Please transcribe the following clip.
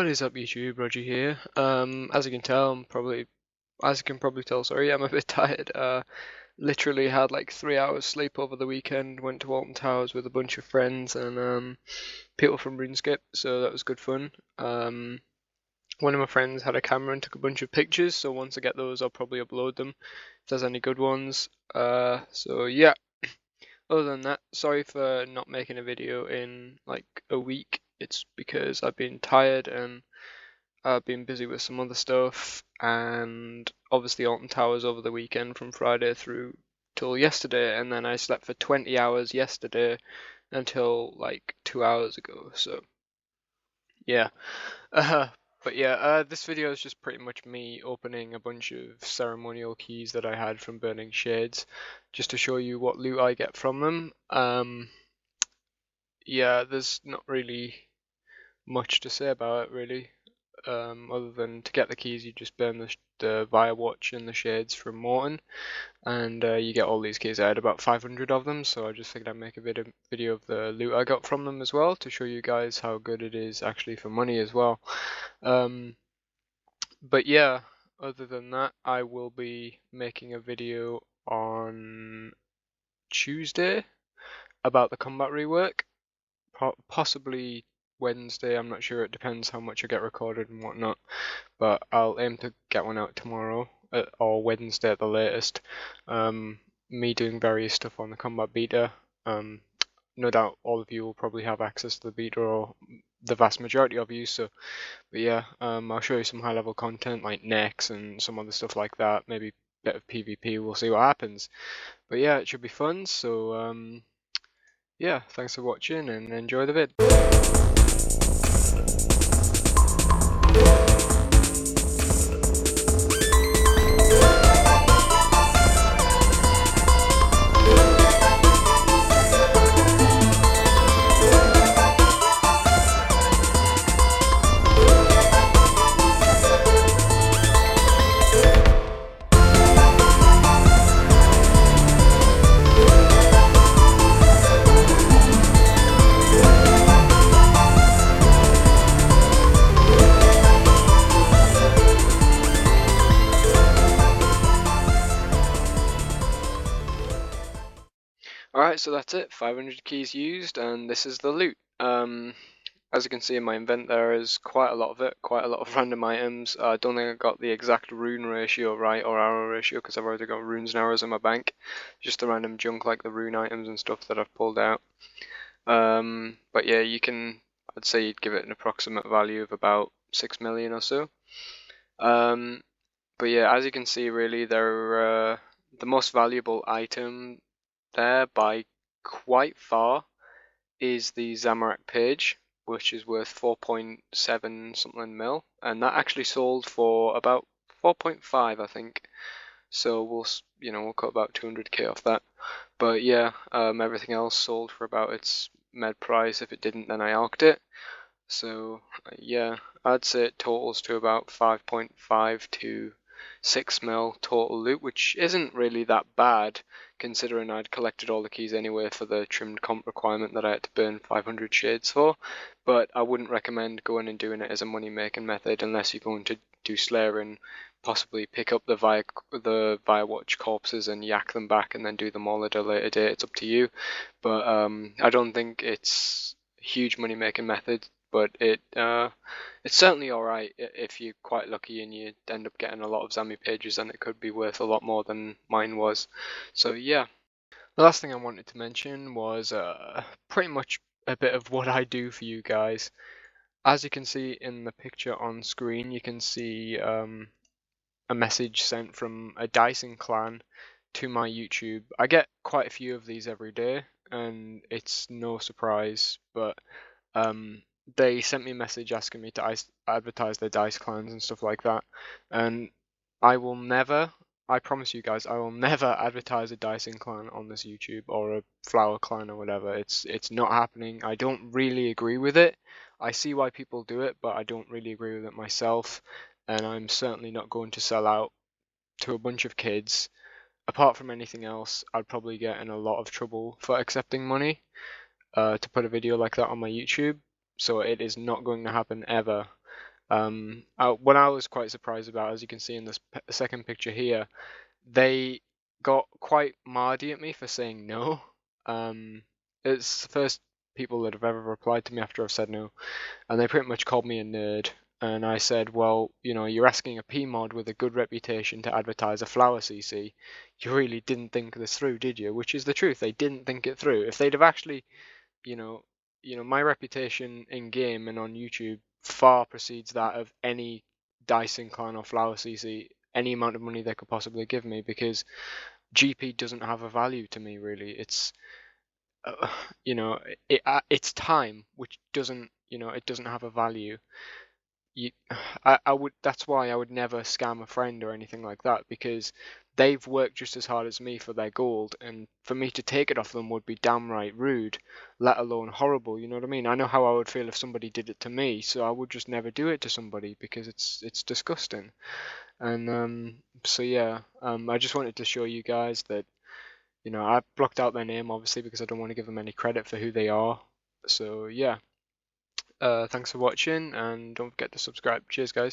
What is up, YouTube? Roger here. As you can tell, sorry, I'm a bit tired. Literally had like 3 hours sleep over the weekend. Went to Alton Towers with a bunch of friends and people from RuneScape, so that was good fun. One of my friends had a camera and took a bunch of pictures, so once I get those, I'll probably upload them if there's any good ones. So yeah. Other than that, sorry for not making a video in like a week. It's because I've been tired and I've been busy with some other stuff, and obviously Alton Towers over the weekend from Friday through till yesterday, and then I slept for 20 hours yesterday until like 2 hours ago. So yeah. Uh, but yeah, this video is just pretty much me opening a bunch of ceremonial keys that I had from burning shades, just to show you what loot I get from them. Yeah, there's not really much to say about it really, other than to get the keys you just burn the Vyrewatch and the shades from Morton, and you get all these keys. I had about 500 of them, so I just figured I'd make a video of the loot I got from them as well, to show you guys how good it is actually for money as well. But yeah, other than that, I will be making a video on Tuesday about the combat rework, possibly Wednesday, I'm not sure, it depends how much I get recorded and whatnot, but I'll aim to get one out tomorrow, or Wednesday at the latest. Me doing various stuff on the combat beta. No doubt all of you will probably have access to the beta, or the vast majority of you, so, but yeah, I'll show you some high level content like necks and some other stuff like that, maybe a bit of PvP, we'll see what happens. But yeah, it should be fun, so yeah, thanks for watching and enjoy the vid. Alright, so that's it, 500 keys used, and this is the loot. As you can see in my invent, there is quite a lot of it, quite a lot of random items. I don't think I got the exact rune ratio right, or arrow ratio, because I've already got runes and arrows in my bank. Just the random junk like the rune items and stuff that I've pulled out. But yeah, I'd say you'd give it an approximate value of about 6 million or so. But yeah, as you can see, really, they're the most valuable item there by quite far is the Zamorak page, which is worth 4.7 something mil, and that actually sold for about 4.5, I think. So we'll cut about 200k off that. But yeah, everything else sold for about its med price. If it didn't, then I alked it. So yeah, I'd say it totals to about 5.5 to 6 mil total loot, which isn't really that bad considering I'd collected all the keys anyway for the trimmed comp requirement that I had to burn 500 shades for. But I wouldn't recommend going and doing it as a money making method unless you're going to do Slayer and possibly pick up the Vyrewatch corpses and yak them back and then do them all at a later date. It's up to you, but I don't think it's a huge money making method. But it's certainly alright if you're quite lucky and you end up getting a lot of Zami pages, and it could be worth a lot more than mine was. So yeah. The last thing I wanted to mention was pretty much a bit of what I do for you guys. As you can see in the picture on screen, you can see a message sent from a Dyson clan to my YouTube. I get quite a few of these every day, and it's no surprise, but they sent me a message asking me to advertise their dice clans and stuff like that, and I promise you guys, I will never advertise a Dyson clan on this YouTube, or a flower clan or whatever. It's not happening. I don't really agree with it. I see why people do it, but I don't really agree with it myself, and I'm certainly not going to sell out to a bunch of kids. Apart from anything else, I'd probably get in a lot of trouble for accepting money to put a video like that on my YouTube. So it is not going to happen ever. What I was quite surprised about, as you can see in this second picture here, they got quite mardy at me for saying no. It's the first people that have ever replied to me after I've said no, and they pretty much called me a nerd. And I said, well, you're asking a PMod with a good reputation to advertise a flower CC. You really didn't think this through, did you? Which is the truth. They didn't think it through. If they'd have actually, you know, my reputation in game and on YouTube far precedes that of any Dyson clan or flower CC, any amount of money they could possibly give me, because GP doesn't have a value to me really. It's uh, it's time which doesn't it doesn't have a value. you, I would That's why I would never scam a friend or anything like that, because they've worked just as hard as me for their gold, and for me to take it off them would be downright rude, let alone horrible. You know what I mean? I know how I would feel if somebody did it to me, so I would just never do it to somebody because it's disgusting. And so yeah, I just wanted to show you guys that I blocked out their name obviously because I don't want to give them any credit for who they are. So yeah, thanks for watching and don't forget to subscribe. Cheers, guys.